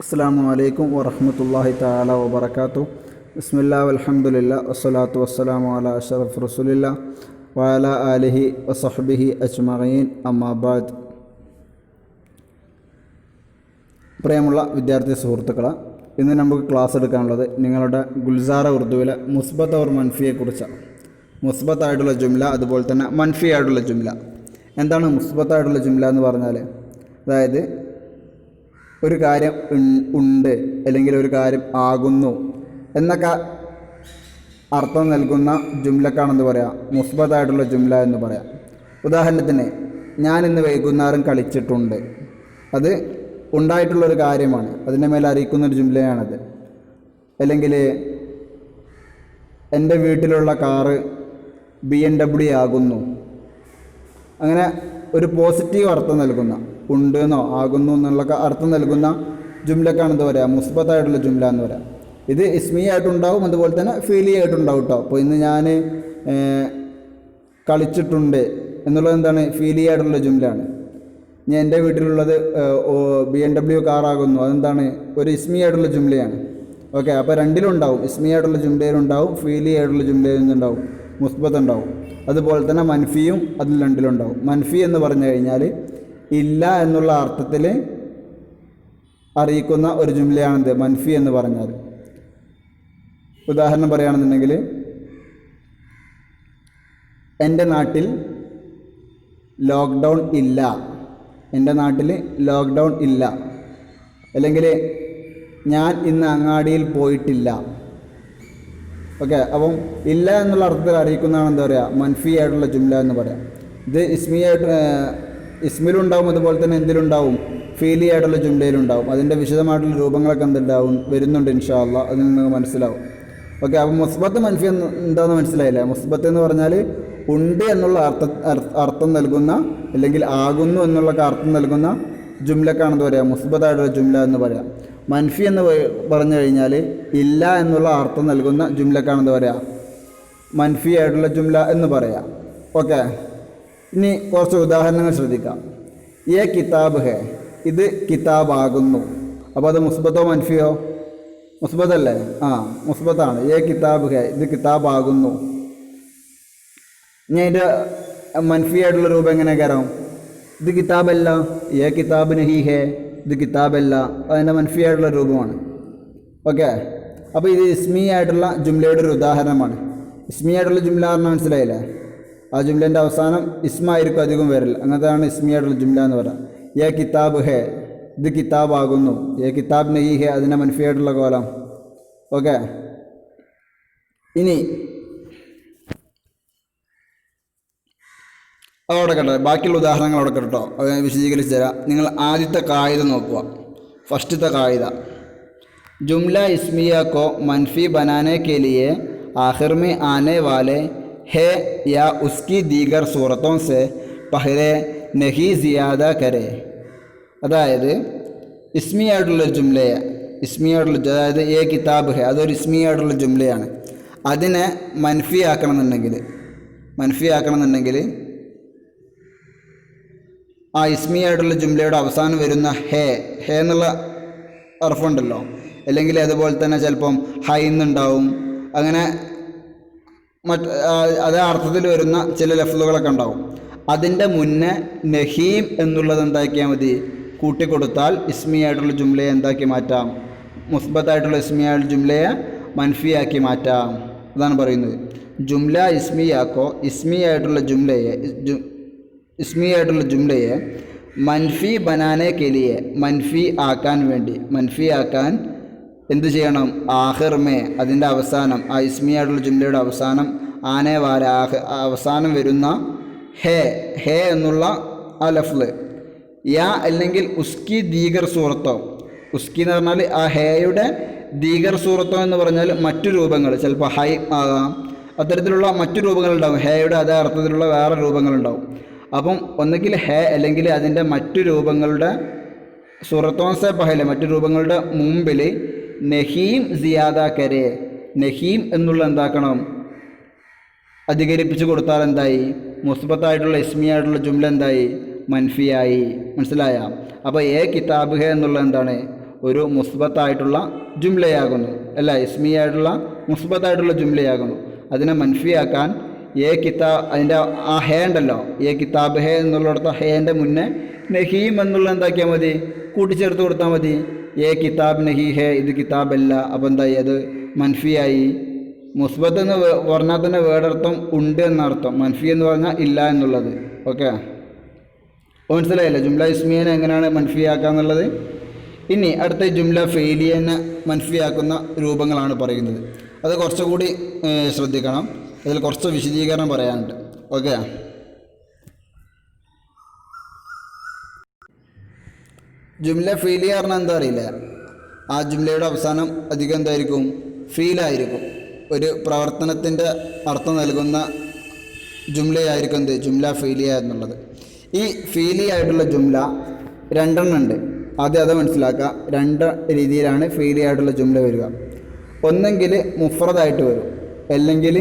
അസ്സലാമു അലൈക്കും വറഹ്മത്തുള്ളാഹി തആല വബറകാതുഹു. ബിസ്മില്ലാഹി വൽഹംദുലില്ലാഹി വസ്സലാത്തു വസ്സലാമു അലാ അഷ്റഫി റസൂലില്ലാഹി വഅലാ ആലിഹി വസഹ്ബിഹി അജ്മഈൻ. അമ്മാ ബഅദ്. പ്രിയമുള്ള വിദ്യാർത്ഥി സുഹൃത്തുക്കളെ, ഇന്ന് നമുക്ക് ക്ലാസ് എടുക്കാനുള്ളത് നിങ്ങളുടെ ഗുൽസാറ ഉറുദുവിലെ മുസ്ബത്ത് ഓർ മൻഫിയെക്കുറിച്ചാണ്. മുസ്ബത്തായിട്ടുള്ള ജുംല, അതുപോലെ തന്നെ മൻഫി ആയിട്ടുള്ള ജുംല. എന്താണ് മുസ്ബത്തായിട്ടുള്ള ജുംല എന്ന് പറഞ്ഞാൽ? അതായത് ഒരു കാര്യം ഉണ്ട് അല്ലെങ്കിൽ ഒരു കാര്യം ആകുന്നു എന്നൊക്കെ അർത്ഥം നൽകുന്ന ജുംലക്കാണെന്ന് പറയാം മുസ്ബത്തായിട്ടുള്ള ജുംല എന്ന് പറയാം. ഉദാഹരണത്തിന്, ഞാൻ ഇന്ന് വൈകുന്നേരം കളിച്ചിട്ടുണ്ട്. അത് ഉണ്ടായിട്ടുള്ളൊരു കാര്യമാണ്, അതിൻ്റെ മേലെ അറിയിക്കുന്നൊരു ജുംലയാണത്. അല്ലെങ്കിൽ എൻ്റെ വീട്ടിലുള്ള കാറ് BMW ആകുന്നു. അങ്ങനെ ഒരു പോസിറ്റീവ് അർത്ഥം നൽകുന്ന, ഉണ്ട് എന്നോ ആകുന്നു എന്നുള്ള അർത്ഥം നൽകുന്ന ജുംലക്കാണ് എന്താ പറയുക മുസ്ബത്തായിട്ടുള്ള ജുംല എന്ന് പറയാം. ഇത് ഇസ്മി ആയിട്ടുണ്ടാവും, അതുപോലെ തന്നെ ഫീലി ആയിട്ടുണ്ടാവും കേട്ടോ. അപ്പോൾ ഇന്ന് ഞാൻ കളിച്ചിട്ടുണ്ട് എന്നുള്ളത് എന്താണ്? ഫീലി ആയിട്ടുള്ള ജുംലാണ്. ഞാൻ എൻ്റെ വീട്ടിലുള്ളത് BMW കാറാകുന്നു, അതെന്താണ്? ഒരു ഇസ്മി ആയിട്ടുള്ള ജുംലയാണ്. ഓക്കെ, അപ്പോൾ രണ്ടിലും ഉണ്ടാവും, ഇസ്മി ആയിട്ടുള്ള ജുംലയിലുണ്ടാവും, ഫീലി ആയിട്ടുള്ള ജുംലയിലുണ്ടാവും, മുസ്ബത്ത് ഉണ്ടാവും. അതുപോലെ തന്നെ മൻഫിയും അതിൽ രണ്ടിലുണ്ടാവും. മൻഫി എന്ന് പറഞ്ഞു കഴിഞ്ഞാൽ ഇല്ല എന്നുള്ള അർത്ഥത്തിൽ അറിയിക്കുന്ന ഒരു ജുംലയാണെന്ത്? മൻഫി എന്ന് പറഞ്ഞാൽ. ഉദാഹരണം പറയുകയാണെന്നുണ്ടെങ്കിൽ, എൻ്റെ നാട്ടിൽ ലോക്ക്ഡൗൺ ഇല്ല. എൻ്റെ നാട്ടിൽ ലോക്ക്ഡൗൺ ഇല്ല. അല്ലെങ്കിൽ ഞാൻ ഇന്ന് അങ്ങാടിയിൽ പോയിട്ടില്ല. ഓക്കെ, അപ്പം ഇല്ല എന്നുള്ള അർത്ഥത്തിൽ അറിയിക്കുന്നതാണ് എന്താ പറയുക മൻഫി ആയിട്ടുള്ള ജുംല എന്ന് പറയാം. ഇത് ഇസ്മിലുണ്ടാവും, അതുപോലെ തന്നെ എന്തിലുണ്ടാവും? ഫീലി ആയിട്ടുള്ള ജുംലയിലുണ്ടാവും. അതിൻ്റെ വിശദമായിട്ടുള്ള രൂപങ്ങളൊക്കെ എന്തുണ്ടാവും വരുന്നുണ്ട് ഇൻഷാ അല്ലാഹ്, അതിൽ നിങ്ങൾക്ക് മനസ്സിലാവും. ഓക്കെ, അപ്പം മുസ്ബത്ത് മൻഫി എന്താണെന്ന് മനസ്സിലായില്ലേ? മുസ്ബത്ത് എന്ന് പറഞ്ഞാൽ ഉണ്ട് എന്നുള്ള അർത്ഥം നൽകുന്ന, അല്ലെങ്കിൽ ആകുന്നു എന്നുള്ള അർത്ഥം നൽകുന്ന ജുംലക്കാണെന്ന് പറയാം മുസ്ബത്തായിട്ടുള്ള ജുംല എന്ന് പറയാം. മൻഫി എന്ന് പറഞ്ഞു കഴിഞ്ഞാൽ ഇല്ല എന്നുള്ള അർത്ഥം നൽകുന്ന ജുംലക്കാണെന്ന് പറയാം മൻഫി ആയിട്ടുള്ള ജുംല എന്ന് പറയാം. ഓക്കെ, ഇനി കുറച്ച് ഉദാഹരണങ്ങൾ ശ്രദ്ധിക്കാം. യേ കിതാബ് ഹേ, ഇത് കിതാബാകുന്നു. അപ്പോൾ അത് മുസ്ബത്തോ മൻഫിയോ? മുസ്ബത്തല്ലേ? മുസ്ബത്താണ്. യേ കിതാബ് ഹേ, ഇത് കിതാബാകുന്നു. ഇനി അതിൻ്റെ മൻഫി ആയിട്ടുള്ള രൂപം എങ്ങനെ കയറാം? ഇത് കിതാബല്ല. യേ കിതാബ് നഹി ഹേ, ഇത് കിതാബല്ല. അതിൻ്റെ മൻഫി ആയിട്ടുള്ള രൂപമാണ്. ഓക്കെ, അപ്പോൾ ഇത് ഇസ്മി ആയിട്ടുള്ള ജുംലയുടെ ഒരു ഉദാഹരണമാണ്. ഇസ്മി ആയിട്ടുള്ള ജുംല പറഞ്ഞാൽ മനസ്സിലായില്ലേ? ആ ജുംലേൻ്റെ അവസാനം ഇസ്മായിരിക്കും അധികം വരില്ല. അങ്ങനത്താണ് ഇസ്മി ആയിട്ടുള്ള ജുംല എന്ന് പറയാം. യേ കിതാബ് ഹേ, ഇത് കിതാബാകുന്നു. യേ കിതാബ് നഹി ഹേ, അതിൻ്റെ മൻഫി ആയിട്ടുള്ള കോലം. ഓക്കെ, ഇനി അതോടെ കേട്ടോ, ബാക്കിയുള്ള ഉദാഹരണങ്ങൾ അവിടെ കേട്ടോ, അത് വിശദീകരിച്ച് തരാം. നിങ്ങൾ ആദ്യത്തെ കായിക നോക്കുക. ഫസ്റ്റത്തെ കായിക, जुमला इस्मिया को मनफी बनाने के लिए आखिर में आने वाले है या उसकी दीगर सूरतों से पहले नहीं ज़्यादा करे. അതായത് ഇസ്മി ആയിട്ടുള്ള ജുംലയെ, അതായത് ഏ കിതാബ് ഹെ, അതൊരു ഇസ്മി ആയിട്ടുള്ള ജുംലയാണ്. അതിനെ മൻഫി ആക്കണമെന്നുണ്ടെങ്കിൽ ആ ഇസ്മി ആയിട്ടുള്ള ജുംലയുടെ അവസാനം വരുന്ന ഹേ എന്നുള്ള അർഫുണ്ടല്ലോ, അല്ലെങ്കിൽ അതുപോലെ തന്നെ ചിലപ്പം ഹൈന്നുണ്ടാവും. അങ്ങനെ അതേ അർത്ഥത്തിൽ വരുന്ന ചില ലഫ്ലുകളൊക്കെ ഉണ്ടാവും. അതിൻ്റെ മുന്നേ നഹീം എന്നുള്ളത് എന്താക്കിയാൽ മതി? കൂട്ടിക്കൊടുത്താൽ ഇസ്മി ആയിട്ടുള്ള ജുംലയെ എന്താക്കി മാറ്റാം? മുസ്ബത്തായിട്ടുള്ള ഇസ്മി ആയിട്ടുള്ള ജുംലയെ മൻഫിയാക്കി മാറ്റാം. അതാണ് പറയുന്നത്. ജുംല ഇസ്മിയാക്കോ, ഇസ്മി ആയിട്ടുള്ള ജുംലയെ മൻഫി ബനാനെ കെലിയെ, മൻഫി ആക്കാൻ എന്ത് ചെയ്യണം? ആഖിർ മേ, അതിൻ്റെ അവസാനം, ആ ഇസ്മി ആയിട്ടുള്ള ജുംലയുടെ അവസാനം ആനെ വാല, അവസാനം വരുന്ന ഹേ എന്നുള്ള ആ ലഫ്ല്, യാ അല്ലെങ്കിൽ ഉസ്കി ദീഗർ സൂറത്തോ, ഉസ്കി എന്ന് പറഞ്ഞാൽ ആ ഹേയുടെ ദീഗർ സൂറത്തോ എന്ന് പറഞ്ഞാൽ മറ്റു രൂപങ്ങൾ, ചിലപ്പോൾ ഹൈ ആകാം, അത്തരത്തിലുള്ള മറ്റു രൂപങ്ങളുണ്ടാവും. ഹേയുടെ അതേ അർത്ഥത്തിലുള്ള വേറെ രൂപങ്ങളുണ്ടാവും. അപ്പം ഒന്നുകിൽ ഹേ അല്ലെങ്കിൽ അതിൻ്റെ മറ്റു രൂപങ്ങളുടെ സൂറത്തോസെ പഹലെ, മറ്റു രൂപങ്ങളുടെ മുമ്പിൽ നഹീം സിയാദ കരെ, നഹീം എന്നുള്ള എന്താക്കണം? അധികരിപ്പിച്ച് കൊടുത്താൽ എന്തായി? മുസ്ബത്തായിട്ടുള്ള ഇസ്മി ആയിട്ടുള്ള ജുംല എന്തായി? മൻഫിയായി. മനസ്സിലായ? അപ്പോൾ കിതാബ് ഹെ എന്നുള്ള എന്താണ്? ഒരു മുസ്ബത്തായിട്ടുള്ള ജുംലയാകുന്നു, അല്ല ഇസ്മിയായിട്ടുള്ള മുസ്ബത്തായിട്ടുള്ള ജുംലയാകുന്നു. അതിനെ മൻഫിയാക്കാൻ അതിൻ്റെ ആ ഹേ ഉണ്ടല്ലോ, കിതാബ് ഹേ എന്നുള്ളിടത്ത് ഹേൻ്റെ മുന്നേ നഹീം എന്നുള്ള എന്താക്കിയാൽ മതി, കൂട്ടിച്ചേർത്ത് കൊടുത്താൽ മതി. കിതാബ് നഹി ഹേ, ഇത് കിതാബല്ല. അപ്പോൾ എന്തായി, അത് മൻഫിയായി. മുസ്ബത്ത് എന്ന് പറഞ്ഞാൽ തന്നെ വേടർത്ഥം ഉണ്ട് എന്നർത്ഥം, മൻഫി എന്ന് പറഞ്ഞാൽ ഇല്ല എന്നുള്ളത്. ഓക്കെ, മനസ്സിലായില്ലേ ജുംല ഇസ്മിയനെ എങ്ങനെയാണ് മൻഫിയാക്കുക എന്നുള്ളത്. ഇനി അടുത്ത ജുംല ഫെയിലിയനെ മൻഫിയാക്കുന്ന രൂപങ്ങളാണ് പറയുന്നത്. അത് കുറച്ചുകൂടി ശ്രദ്ധിക്കണം, അതിൽ കുറച്ച് വിശദീകരണം പറയാനുണ്ട്. ഓക്കെ, ജുംല ഫീലിയ പറഞ്ഞാൽ എന്താ അറിയില്ല, ആ ജുംലയുടെ അവസാനം അധികം എന്തായിരിക്കും, ഫീലായിരിക്കും. ഒരു പ്രവർത്തനത്തിൻ്റെ അർത്ഥം നൽകുന്ന ജുംലയായിരിക്കും എന്ത്, ജുംല ഫീലിയ എന്നുള്ളത്. ഈ ഫീലിയായിട്ടുള്ള ജുംല രണ്ടെണ്ണം ഉണ്ട്. ആദ്യം അത് മനസ്സിലാക്കുക. രണ്ട് രീതിയിലാണ് ഫീലിയായിട്ടുള്ള ജുംല വരിക. ഒന്നെങ്കിൽ മുഫ്രദായിട്ട് വരും, അല്ലെങ്കിൽ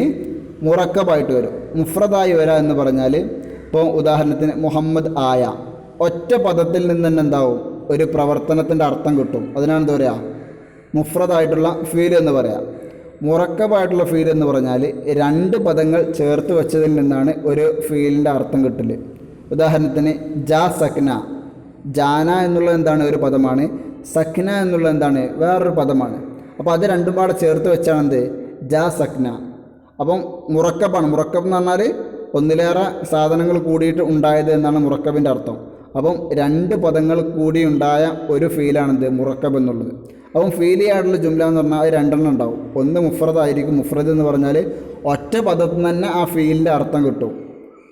മുറക്കബായിട്ട് വരും. മുഫ്രദായി വരിക എന്ന് പറഞ്ഞാൽ, ഇപ്പോൾ ഉദാഹരണത്തിന് മുഹമ്മദ് ആയ, ഒറ്റ പദത്തിൽ നിന്ന് തന്നെ എന്താവും, ഒരു പ്രവർത്തനത്തിൻ്റെ അർത്ഥം കിട്ടും. അതിനാണ് എന്താ പറയുക, മുഫ്രദായിട്ടുള്ള ഫീൽ എന്ന് പറയാം. മുറക്കബായിട്ടുള്ള ഫീൽ എന്ന് പറഞ്ഞാൽ രണ്ട് പദങ്ങൾ ചേർത്ത് വെച്ചതിൽ നിന്നാണ് ഒരു ഫീലിൻ്റെ അർത്ഥം കിട്ടൽ. ഉദാഹരണത്തിന് ജാ സക്ന, ജാന എന്നുള്ളത് എന്താണ്, ഒരു പദമാണ്. സക്ന എന്നുള്ളത് എന്താണ്, വേറൊരു പദമാണ്. അപ്പോൾ അത് രണ്ടും പാടെ ചേർത്ത് വെച്ചാണ് എന്ത്, ജാ സക്ന. അപ്പം മുറക്കബാണ്. മുറക്കബ് എന്ന് പറഞ്ഞാൽ ഒന്നിലേറെ സാധനങ്ങൾ കൂടിയിട്ട് ഉണ്ടായത് എന്നാണ് മുറക്കബിൻ്റെ അർത്ഥം. അപ്പം രണ്ട് പദങ്ങൾ കൂടി ഉണ്ടായ ഒരു ഫീലാണെന്ത്, മുറക്കബ് എന്നുള്ളത്. അപ്പം ഫീലിയായിട്ടുള്ള ജുംല എന്ന് പറഞ്ഞാൽ അത് രണ്ടെണ്ണം ഉണ്ടാവും. ഒന്ന് മുഫ്രദായിരിക്കും. മുഫ്രദ് എന്ന് പറഞ്ഞാൽ ഒറ്റ പദത്തിൽ തന്നെ ആ ഫീലിൻ്റെ അർത്ഥം കിട്ടും.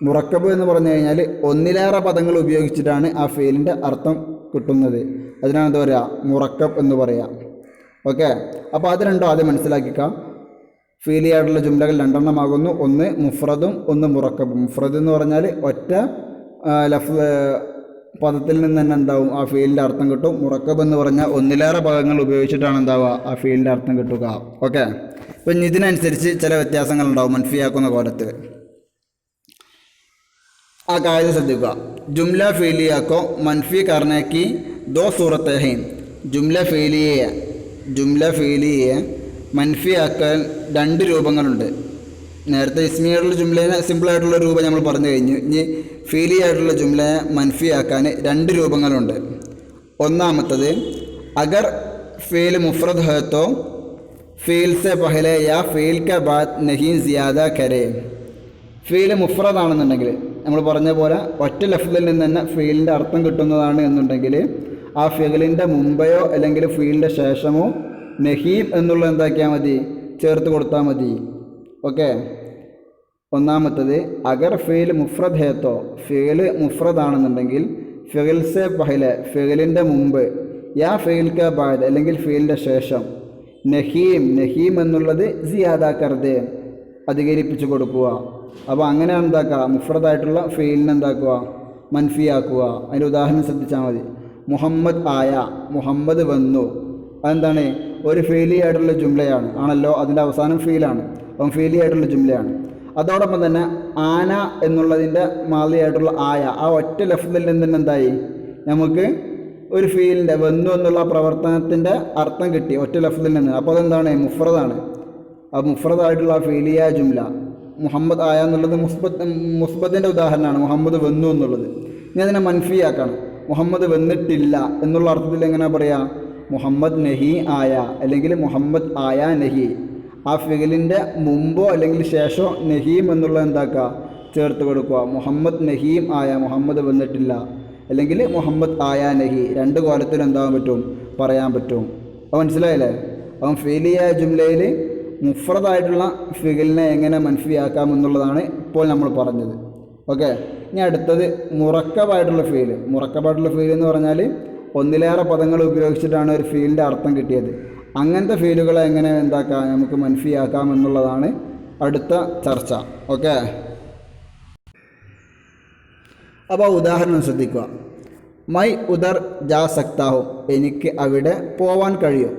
മുറക്കബ് എന്ന് പറഞ്ഞു കഴിഞ്ഞാൽ ഒന്നിലേറെ പദങ്ങൾ ഉപയോഗിച്ചിട്ടാണ് ആ ഫീലിൻ്റെ അർത്ഥം കിട്ടുന്നത്. അതിനാണ് എന്താ പറയുക, മുറക്കബ് എന്ന് പറയാം. ഓക്കെ, അപ്പോൾ അത് രണ്ടും ആദ്യം മനസ്സിലാക്കിക്കാം. ഫീലിയായിട്ടുള്ള ജുംലകൾ രണ്ടെണ്ണമാകുന്നു. ഒന്ന് മുഫ്രദും ഒന്ന് മുറക്കബും. മുഫ്രദ് എന്ന് പറഞ്ഞാൽ ഒറ്റ പദത്തിൽ നിന്ന് തന്നെ എന്താവും, ആ ഫീലിൻ്റെ അർത്ഥം കിട്ടും. മുറക്കബ് എന്ന് പറഞ്ഞാൽ ഒന്നിലേറെ പദങ്ങൾ ഉപയോഗിച്ചിട്ടാണ് എന്താവുക, ആ ഫീലിൻ്റെ അർത്ഥം കിട്ടുക. ഓക്കെ, അപ്പം ഇതിനനുസരിച്ച് ചില വ്യത്യാസങ്ങളുണ്ടാവും മൻഫിയാക്കുന്ന കോലത്തിൽ. ആ കാര്യം ശ്രദ്ധിക്കുക. ജുംല ഫീലിയാക്കോ മൻഫി करने की दो सूरतें हैं. ജുംല ഫീലിയെ മൻഫിയാക്കാൻ രണ്ട് രൂപങ്ങളുണ്ട്. നേരത്തെ ഇസ്മിയായിട്ടുള്ള ജുംലേനെ സിമ്പിളായിട്ടുള്ള രൂപം നമ്മൾ പറഞ്ഞു കഴിഞ്ഞു. ഇനി ഫീലിയായിട്ടുള്ള ജുംലയെ മൻഫിയാക്കാൻ രണ്ട് രൂപങ്ങളുണ്ട്. ഒന്നാമത്തത്, അഗർ ഫീൽ മുഫ്രദ് ഹൈ തോ ഫീൽ സെ പഹലെ യാ ഫീൽ കെ ബാദ് നഹീ സിയാദ കരേ. ഫീൽ മുഫ്രദാണെന്നുണ്ടെങ്കിൽ, നമ്മൾ പറഞ്ഞ പോലെ ഒറ്റ ലഫ്ദിൽ നിന്ന് തന്നെ ഫീലിൻ്റെ അർത്ഥം കിട്ടുന്നതാണ് എന്നുണ്ടെങ്കിൽ, ആ ഫീലിൻ്റെ മുമ്പെയോ അല്ലെങ്കിൽ ഫീലിൻ്റെ ശേഷമോ നഹീം എന്നുള്ളത് എന്താക്കിയാൽ മതി, ചേർത്ത് കൊടുത്താൽ മതി. ഓക്കെ, ഒന്നാമത്തത്, അഗർ ഫീൽ മുഫ്രദ് ഹേത്തോ, ഫീൽ മുഫ്രദാണെന്നുണ്ടെങ്കിൽ ഫീൽ സെ പഹലെ, ഫീലിൻ്റെ മുമ്പ്, യാ ഫീൽ കെ ബാദ് അല്ലെങ്കിൽ ഫീലിൻ്റെ ശേഷം നഹീം എന്നുള്ളത് സിയാദ കർദേ, അധികരിപ്പിച്ച് കൊടുക്കുക. അപ്പോൾ അങ്ങനെ എന്താക്കുക, മുഫ്രദായിട്ടുള്ള ഫീലിനെ എന്താക്കുക, മൻഫിയാക്കുക. അതിൻ്റെ ഉദാഹരണം ശ്രദ്ധിച്ചാൽ മതി. മുഹമ്മദ് ആയ, മുഹമ്മദ് വന്നു. അതെന്താണ്, ഒരു ഫീലിയായിട്ടുള്ള ജുംലയാണ് ആണല്ലോ, അതിൻ്റെ അവസാനം ഫീലാണ്. അപ്പം ഫീലിയായിട്ടുള്ള ജുംലയാണ്. അതോടൊപ്പം തന്നെ ആന എന്നുള്ളതിൻ്റെ മാലിയായിട്ടുള്ള ആയ, ആ ഒറ്റ ലഫ്ദിൽ നിന്ന് തന്നെ എന്തായി, നമുക്ക് ഒരു ഫീലിൻ്റെ വന്നു എന്നുള്ള പ്രവർത്തനത്തിൻ്റെ അർത്ഥം കിട്ടി ഒറ്റ ലഫ്ദിൽ നിന്ന്. അപ്പോൾ അതെന്താണ്, മുഫ്രദാണ്. ആ മുഫ്രദായിട്ടുള്ള ഫീലിയ ജുംല. മുഹമ്മദ് ആയ എന്നുള്ളത് മുസ്ബത്തിൻ്റെ ഉദാഹരണമാണ്, മുഹമ്മദ് വന്നു എന്നുള്ളത്. ഇനി അതിനെ മൻഫിയാക്കണം. മുഹമ്മദ് വന്നിട്ടില്ല എന്നുള്ള അർത്ഥത്തിൽ എങ്ങനെ പറയാം, മുഹമ്മദ് നഹി ആയ അല്ലെങ്കിൽ മുഹമ്മദ് ആയ നഹി. ആ ഫിഗലിൻ്റെ മുമ്പോ അല്ലെങ്കിൽ ശേഷമോ നഹീം എന്നുള്ളത് എന്താക്കുക, ചേർത്ത് കൊടുക്കുക. മുഹമ്മദ് നഹീം ആയ, മുഹമ്മദ് വന്നിട്ടില്ല, അല്ലെങ്കിൽ മുഹമ്മദ് ആയ നഹി. രണ്ട് കോലത്തിലും എന്താകാൻ പറ്റും, പറയാൻ പറ്റും. അപ്പോൾ മനസ്സിലായില്ലേ. അപ്പം ഫീലിയ ജുംലയിൽ മുഫ്രദായിട്ടുള്ള ഫിഗലിനെ എങ്ങനെ മൻഫിയാക്കാം എന്നുള്ളതാണ് ഇപ്പോൾ നമ്മൾ പറഞ്ഞത്. ഓക്കെ, ഇനി അടുത്തത് മുറക്കബായിട്ടുള്ള ഫീൽ. മുറക്കബായിട്ടുള്ള ഫീൽ എന്ന് പറഞ്ഞാൽ ഒന്നിലേറെ പദങ്ങൾ ഉപയോഗിച്ചിട്ടാണ് ഒരു ഫീലിൻ്റെ അർത്ഥം കിട്ടിയത്. അങ്ങനത്തെ ഫീലുകളെ എങ്ങനെ എന്താക്കാം, നമുക്ക് മൻഫിയാക്കാം എന്നുള്ളതാണ് അടുത്ത ചർച്ച. ഓക്കെ, അപ്പോൾ ഉദാഹരണം ശ്രദ്ധിക്കുക. മൈ ഉദർ ജാ സക്താഹും, എനിക്ക് അവിടെ പോവാൻ കഴിയും.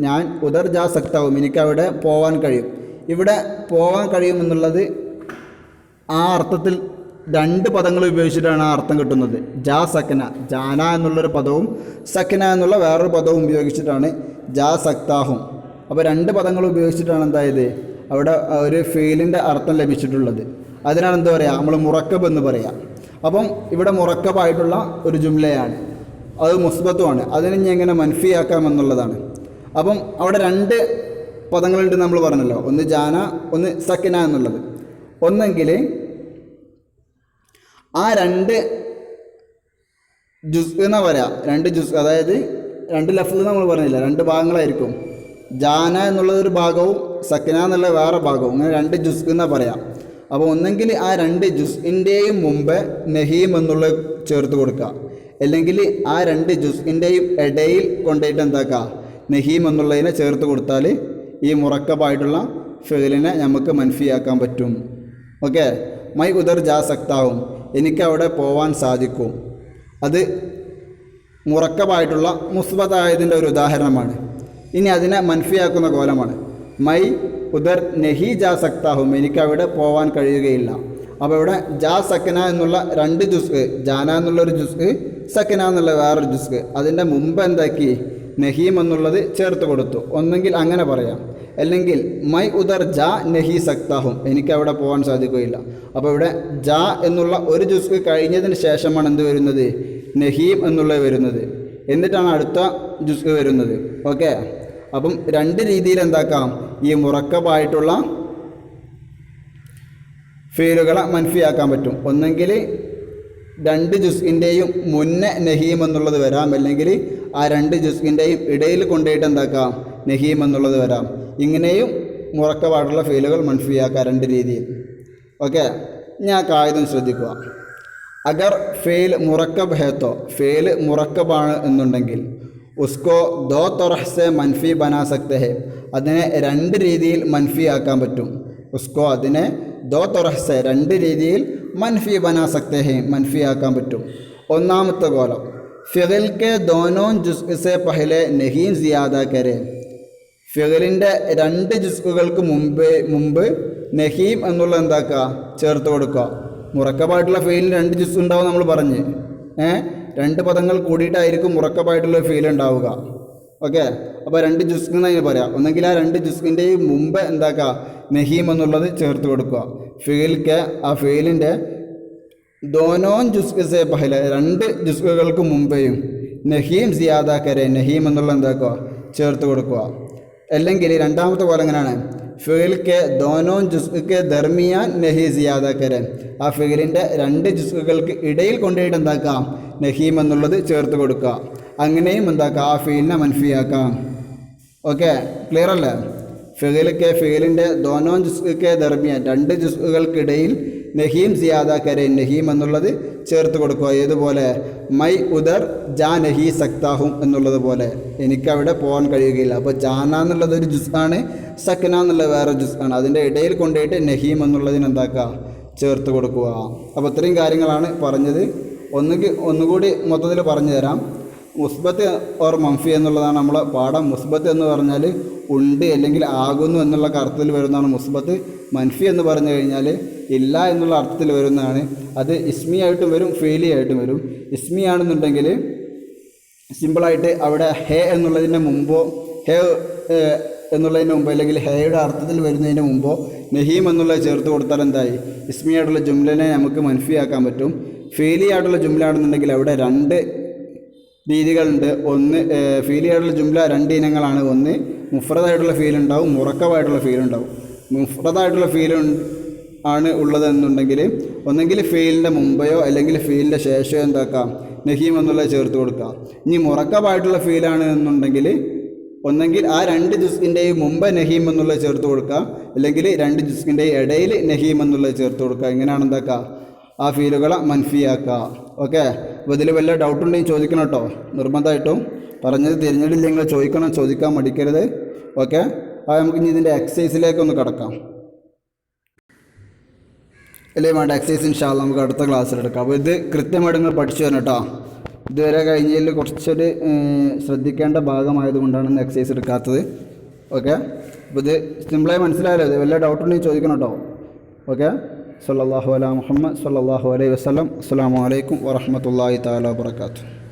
ഞാൻ ഉദർ ജാ സക്താഹും, എനിക്ക് അവിടെ പോവാൻ കഴിയും. ഇവിടെ പോവാൻ കഴിയും എന്നുള്ളത് ആ അർത്ഥത്തിൽ രണ്ട് പദങ്ങൾ ഉപയോഗിച്ചിട്ടാണ് ആ അർത്ഥം കിട്ടുന്നത്. ജാ സക്കന, ജാന എന്നുള്ളൊരു പദവും സക്കന എന്നുള്ള വേറൊരു പദവും ഉപയോഗിച്ചിട്ടാണ് ജാ സക്താഹും. അപ്പോൾ രണ്ട് പദങ്ങൾ ഉപയോഗിച്ചിട്ടാണ് എന്തായത് അവിടെ ഒരു ഫീലിൻ്റെ അർത്ഥം ലഭിച്ചിട്ടുള്ളത്. അതിനാണ് എന്താ പറയുക, നമ്മൾ മുറക്കബ് എന്ന് പറയാം. അപ്പം ഇവിടെ മുറക്കബായിട്ടുള്ള ഒരു ജുംലയാണ്, അത് മുസ്ബത്തുമാണ്. അതിനെ ഇനി എങ്ങനെ മൻഫിയാക്കാം എന്നുള്ളതാണ്. അപ്പം അവിടെ രണ്ട് പദങ്ങളുണ്ട് നമ്മൾ പറഞ്ഞല്ലോ, ഒന്ന് ജാന, ഒന്ന് സക്കന എന്നുള്ളത്. ഒന്നെങ്കിൽ ആ രണ്ട് ജുസ് എന്ന് പറയാം, രണ്ട് ജുസ്, അതായത് രണ്ട് ലഫ്ള് നമ്മൾ പറഞ്ഞില്ല, രണ്ട് ഭാഗങ്ങളായിരിക്കും. ജാന എന്നുള്ളതൊരു ഭാഗവും സക്കന എന്നുള്ള വേറെ ഭാഗവും, അങ്ങനെ രണ്ട് ജുസ് എന്ന് പറയാം. അപ്പോൾ ഒന്നെങ്കിൽ ആ രണ്ട് ജുസ്ഇൻ്റെയും മുമ്പ് നഹീം എന്നുള്ള ചേർത്ത് കൊടുക്കുക, അല്ലെങ്കിൽ ആ രണ്ട് ജുസ്ഇൻ്റെയും ഇടയിൽ കൊണ്ടുപോയിട്ട് എന്താക്കുക, നഹീം എന്നുള്ളതിനെ ചേർത്ത് കൊടുത്താൽ ഈ മുറക്കബായിട്ടുള്ള ഫിഅലിനെ നമുക്ക് മൻഫിയാക്കാൻ പറ്റും. ഓക്കെ, മൈ ഉദർ ജാ സക്താവും, എനിക്കവിടെ പോവാൻ സാധിക്കും. അത് മുറക്കബായിട്ടുള്ള മുസ്ബത്തായതിൻ്റെ ഒരു ഉദാഹരണമാണ്. ഇനി അതിനെ മൻഫിയാക്കുന്ന കോലമാണ് മൈ ഉദർ നെഹി ജാ സക്താഹും, എനിക്കവിടെ പോവാൻ കഴിയുകയില്ല. അപ്പോൾ ഇവിടെ ജാ സക്കന എന്നുള്ള രണ്ട് ജുസ്, ജാന എന്നുള്ളൊരു ജുസ്, സക്കന എന്നുള്ള വേറൊരു ജുസ്, അതിൻ്റെ മുമ്പ് എന്താക്കി നഹീം എന്നുള്ളത് ചേർത്ത് കൊടുത്തു. ഒന്നെങ്കിൽ അങ്ങനെ പറയാം, അല്ലെങ്കിൽ മൈ ഉദർ ജാ നഹി സക്താഹും, എനിക്കവിടെ പോകാൻ സാധിക്കുകയില്ല. അപ്പോൾ ഇവിടെ ജാ എന്നുള്ള ഒരു ജുസ് കഴിഞ്ഞതിന് ശേഷമാണ് എന്ത് വരുന്നത്, നഹീം എന്നുള്ളത് വരുന്നത്, എന്നിട്ടാണ് അടുത്ത ജുസ് വരുന്നത്. ഓക്കെ, അപ്പം രണ്ട് രീതിയിൽ എന്താക്കാം, ഈ മുറക്കബായിട്ടുള്ള ഫീലുകളെ മൻഫിയാക്കാൻ പറ്റും. ഒന്നെങ്കിൽ രണ്ട് ജുസ്ഇൻ്റെയും മുന്നേ നഹീം എന്നുള്ളത് വരാം, അല്ലെങ്കിൽ ആ രണ്ട് ജുസ്ഇൻ്റെയും ഇടയിൽ കൊണ്ടുപോയിട്ട് എന്താക്കാം, നഹീം എന്നുള്ളത് വരാം. ഇങ്ങനെയും മുറക്കബായിട്ടുള്ള ഫീലുകൾ മൻഫിയാക്കാം രണ്ട് രീതിയിൽ. ഓക്കെ, ഞാൻ കായികം ശ്രദ്ധിക്കുക. അഗർ ഫെയിൽ മുറക്കബ് ഹേത്തോ, ഫെയിൽ മുറക്കബാണ് എന്നുണ്ടെങ്കിൽ ഉസ്കോ ദോ തൊറഹ് സെ മൻഫി ബനാ സക്തെ ഹെ, അതിനെ രണ്ട് രീതിയിൽ മൻഫിയാക്കാൻ പറ്റും. ഉസ്കോ അതിനെ ദോ തൊറഹ് സെ രണ്ട് രീതിയിൽ മൻഫി ബനാ സക്തെ ഹെ, മൻഫിയാക്കാൻ പറ്റും. ഒന്നാമത്തെ കോലം ഫിഗൽ കെ ദോനോ ജുസ് സെ പഹലെ നഹീം സിയാദ കരെ, ഫിഗലിൻ്റെ രണ്ട് ജുസ്കൾക്ക് മുമ്പ് നഹീം എന്നുള്ള എന്താക്കുക, ചേർത്ത് കൊടുക്കുക. മുറക്കബായിട്ടുള്ള ഫെയിലിന് രണ്ട് ജുസ് ഉണ്ടാവും നമ്മൾ പറഞ്ഞ്, രണ്ട് പദങ്ങൾ കൂടിയിട്ടായിരിക്കും മുറക്കബായിട്ടുള്ള ഫെയിൽ ഉണ്ടാവുക. ഓക്കെ, അപ്പോൾ രണ്ട് ജുസ് എന്ന് പറയാം. ഒന്നെങ്കിൽ ആ രണ്ട് ജുസ്കിൻ്റെയും മുമ്പ് എന്താക്കുക, നഹീം എന്നുള്ളത് ചേർത്ത് കൊടുക്കുക. ഫെയിൽക്ക് ആ ഫെയിലിൻ്റെ ദോനോൻ ജുസ് സെ പഹലെ, രണ്ട് ജുസ്കൾക്ക് മുമ്പേയും നഹീം സിയാദ കരെ, നഹീം എന്നുള്ള എന്താക്കുക, ചേർത്ത് കൊടുക്കുക. അല്ലെങ്കിൽ രണ്ടാമത്തെ പോലെ എങ്ങനെയാണ്, ഫിഗൽക്ക് ദോനോൻ ജുസ്ക്ക് ദർമിയാൻ നഹി സിയാദ കരെ, ആ ഫിഗലിൻ്റെ രണ്ട് ജുസ്കൾക്ക് ഇടയിൽ കൊണ്ടുപോയിട്ട് എന്താക്കാം, നഹീം എന്നുള്ളത് ചേർത്ത് കൊടുക്കുക. അങ്ങനെയും എന്താക്കാം, ആ ഫീലിനെ മൻഫിയാക്കാം. ഓക്കെ, ക്ലിയർ അല്ലേ? ഫിഗൽക്ക് ഫിഗലിൻ്റെ ദോനോൻ ജുസ്ക്ക് ദർമിയാൻ, രണ്ട് ജുസ്കൾക്കിടയിൽ നഹീം സിയാദ കരെ, നഹീം എന്നുള്ളത് ചേർത്ത് കൊടുക്കുക. ഏതുപോലെ മൈ ഉദർ ജാ നഹി സക്താഹും എന്നുള്ളത് പോലെ, എനിക്കവിടെ പോകാൻ കഴിയുകയില്ല. അപ്പോൾ ജാന എന്നുള്ളത് ഒരു ജുസ് ആണ്, സക്കന എന്നുള്ള വേറെ ജുസ് ആണ്, അതിൻ്റെ ഇടയിൽ കൊണ്ടുപോയിട്ട് നഹീം എന്നുള്ളതിന് എന്താക്കുക, ചേർത്ത് കൊടുക്കുക. അപ്പോൾ ഇത്രയും കാര്യങ്ങളാണ് പറഞ്ഞത്. ഒന്നുകൂടി മൊത്തത്തിൽ പറഞ്ഞു തരാം. മുസ്ബത്ത് ഓർ മൻഫി എന്നുള്ളതാണ് നമ്മളെ പാഠം. മുസ്ബത്ത് എന്ന് പറഞ്ഞാൽ ഉണ്ട് അല്ലെങ്കിൽ ആകുന്നു എന്നുള്ള അർത്ഥത്തിൽ വരുന്നതാണ് മുസ്ബത്ത്. മൻഫി എന്ന് പറഞ്ഞു കഴിഞ്ഞാൽ ഇല്ല എന്നുള്ള അർത്ഥത്തിൽ വരുന്നതാണ്. അത് ഇസ്മി ആയിട്ടും വരും, ഫെയിലി ആയിട്ടും വരും. ഇസ്മി ആണെന്നുണ്ടെങ്കിൽ സിമ്പിളായിട്ട് അവിടെ ഹേ എന്നുള്ളതിൻ്റെ മുമ്പോ, ഹേ എന്നുള്ളതിന് മുമ്പോ, അല്ലെങ്കിൽ ഹേയുടെ അർത്ഥത്തിൽ വരുന്നതിന് മുമ്പോ നഹീം എന്നുള്ളത് ചേർത്ത് കൊടുത്താൽ എന്തായി, ഇസ്മി ആയിട്ടുള്ള ജുംലനെ നമുക്ക് മൻഫിയാക്കാൻ പറ്റും. ഫെയിലി ആയിട്ടുള്ള ജുംല ആണെന്നുണ്ടെങ്കിൽ അവിടെ രണ്ട് രീതികളുണ്ട്. ഒന്ന് ഫീലി ആയിട്ടുള്ള ജുംല രണ്ട് ഇനങ്ങളാണ്. ഒന്ന് മുഫ്രദായിട്ടുള്ള ഫീൽ ഉണ്ടാവും, മുറക്കബായിട്ടുള്ള ഫീൽ ഉണ്ടാവും. മുഫ്രദായിട്ടുള്ള ഫീൽ ആണ് ഉള്ളതെന്നുണ്ടെങ്കിൽ ഒന്നെങ്കിൽ ഫീലിൻ്റെ മുമ്പയോ അല്ലെങ്കിൽ ഫീലിൻ്റെ ശേഷമോ എന്താക്കാം, നഹീം എന്നുള്ളത് ചേർത്ത് കൊടുക്കുക. ഇനി മുറക്കബായിട്ടുള്ള ഫീലാണ് എന്നുണ്ടെങ്കിൽ ഒന്നെങ്കിൽ ആ രണ്ട് ജുസ്കിൻ്റെയും മുമ്പ് നഹീം എന്നുള്ളത് ചേർത്ത് കൊടുക്കുക, അല്ലെങ്കിൽ രണ്ട് ജുസ്കിൻ്റെയും ഇടയിൽ നഹീം എന്നുള്ളത് ചേർത്ത് കൊടുക്കുക. ഇങ്ങനെയാണ് എന്താക്കുക, ആ ഫീലുകളെ മൻഫിയാക്കുക. ഓക്കെ, അപ്പോൾ ഇതിൽ വല്ല ഡൗട്ടുണ്ടെങ്കിൽ ചോദിക്കണം കേട്ടോ, നിർബന്ധമായിട്ടും. പറഞ്ഞത് തിരിഞ്ഞിട്ടില്ലെങ്കിൽ ചോദിക്കണം, ചോദിക്കാൻ മടിക്കരുത്. ഓക്കെ, അപ്പോൾ നമുക്ക് ഇനി ഇതിൻ്റെ എക്സസൈസിലേക്കൊന്ന് കിടക്കാം. അല്ലേ വേണ്ട, എക്സസൈസ് ഇൻഷാ അല്ലാഹ് നമുക്ക് അടുത്ത ക്ലാസ്സിലെടുക്കാം. അപ്പോൾ ഇത് കൃത്യമായിട്ട് നിങ്ങൾ പഠിച്ചു തരണം കേട്ടോ. ഇതുവരെ കഴിഞ്ഞതിൽ കുറച്ചൊരു ശ്രദ്ധിക്കേണ്ട ഭാഗമായതുകൊണ്ടാണ് ഇന്ന് എക്സസൈസ് എടുക്കാത്തത്. ഓക്കെ, അപ്പോൾ ഇത് സിമ്പിളായി മനസ്സിലായല്ലോ. ഇത് വല്ല ഡൗട്ടുണ്ടെങ്കിൽ ചോദിക്കണം കേട്ടോ. ഓക്കെ. സല്ലല്ലാഹു അലാ മുഹമ്മദ് സല്ലല്ലാഹു അലൈഹി വസല്ലം. അസ്സലാമു അലൈക്കും വറഹ്മത്തുള്ളാഹി തആല വബറകാതുഹു.